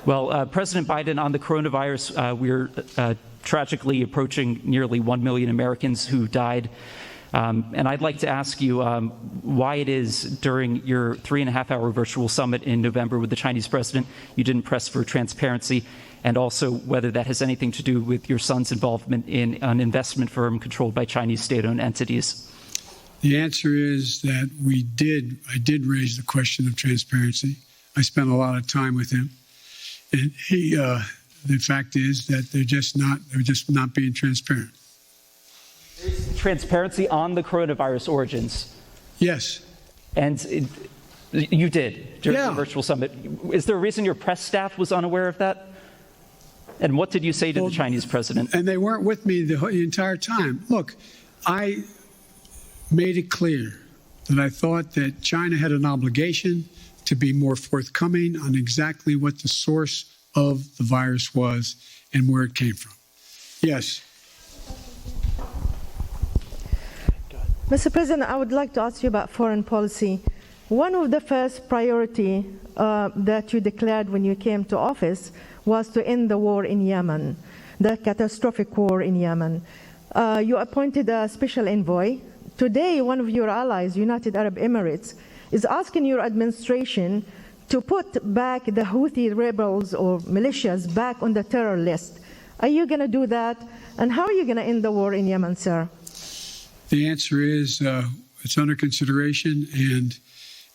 Well, President Biden, on the coronavirus, we're tragically approaching nearly 1 million Americans who died. And I'd like to ask you why it is during your 3.5-hour virtual summit in November with the Chinese president you didn't press for transparency, and also whether that has anything to do with your son's involvement in an investment firm controlled by Chinese state-owned entities. The answer is that I did raise the question of transparency. I spent a lot of time with him. And the fact is that they're just not being transparent. Transparency on the coronavirus origins. Yes. And you did during the virtual summit. Is there a reason your press staff was unaware of that? And what did you say to the Chinese president? And they weren't with me the entire time. Look, I made it clear that I thought that China had an obligation to be more forthcoming on exactly what the source of the virus was and where it came from. Yes. Mr. President, I would like to ask you about foreign policy. One of the first priority that you declared when you came to office was to end the war in Yemen, the catastrophic war in Yemen. You appointed a special envoy. Today, one of your allies, United Arab Emirates, is asking your administration to put back the Houthi rebels or militias back on the terror list. Are you going to do that? And how are you going to end the war in Yemen, sir? The answer is it's under consideration, and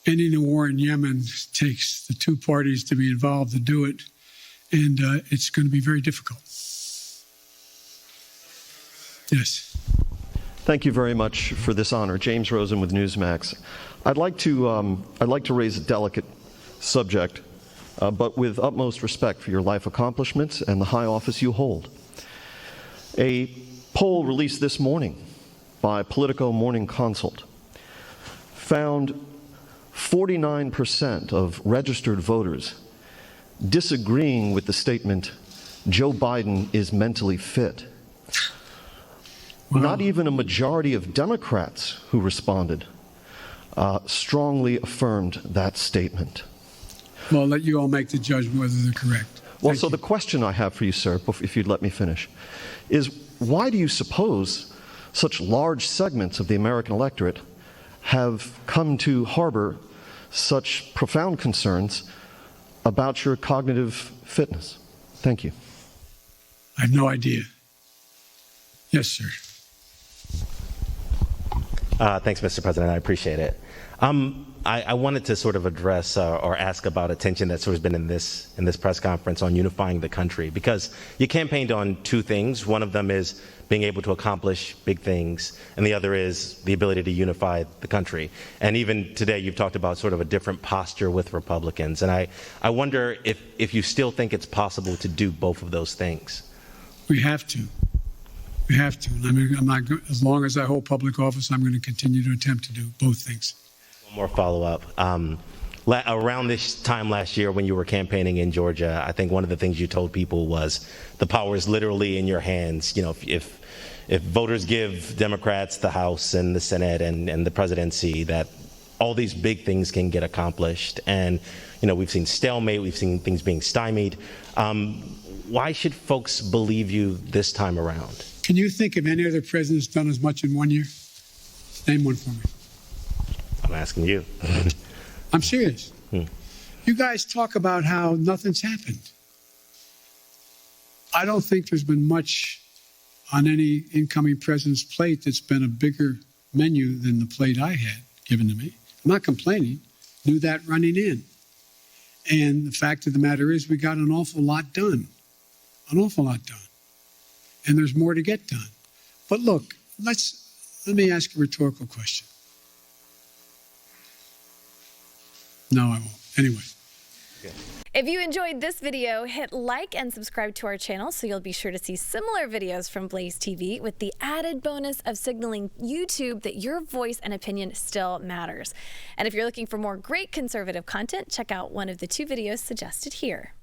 ending a war in Yemen takes the two parties to be involved to do it, and it's going to be very difficult. Yes. Thank you very much for this honor. James Rosen with Newsmax. I'd like to raise a delicate subject, but with utmost respect for your life accomplishments and the high office you hold. A poll released this morning by Politico Morning Consult found 49% of registered voters disagreeing with the statement, Joe Biden is mentally fit. Wow. Not even a majority of Democrats who responded strongly affirmed that statement. Well, I'll let you all make the judgment whether they're correct. Well, so the question I have for you, sir, if you'd let me finish, is why do you suppose such large segments of the American electorate have come to harbor such profound concerns about your cognitive fitness? Thank you. I have no idea. Yes, sir. Thanks, Mr. President. I appreciate it. I wanted to sort of address or ask about attention that's sort of been in this press conference on unifying the country, because you campaigned on two things. One of them is being able to accomplish big things, and the other is the ability to unify the country. And even today, you've talked about sort of a different posture with Republicans. And I wonder if you still think it's possible to do both of those things. We have to. We have to. I mean, as long as I hold public office, I'm going to continue to attempt to do both things. One more follow-up. Around this time last year when you were campaigning in Georgia, I think one of the things you told people was the power is literally in your hands. You know, if voters give Democrats the House and the Senate and the presidency, that all these big things can get accomplished. And, you know, we've seen stalemate, we've seen things being stymied. Why should folks believe you this time around? Can you think of any other president's done as much in 1 year? Name one for me. I'm asking you. I'm serious. You guys talk about how nothing's happened. I don't think there's been much on any incoming president's plate that's been a bigger menu than the plate I had given to me. I'm not complaining. Knew that running in. And the fact of the matter is we got an awful lot done. An awful lot done. And there's more to get done. But look, let me ask a rhetorical question. No, I won't. Anyway. If you enjoyed this video, hit like and subscribe to our channel so you'll be sure to see similar videos from BlazeTV, with the added bonus of signaling YouTube that your voice and opinion still matters. And if you're looking for more great conservative content, check out one of the 2 videos suggested here.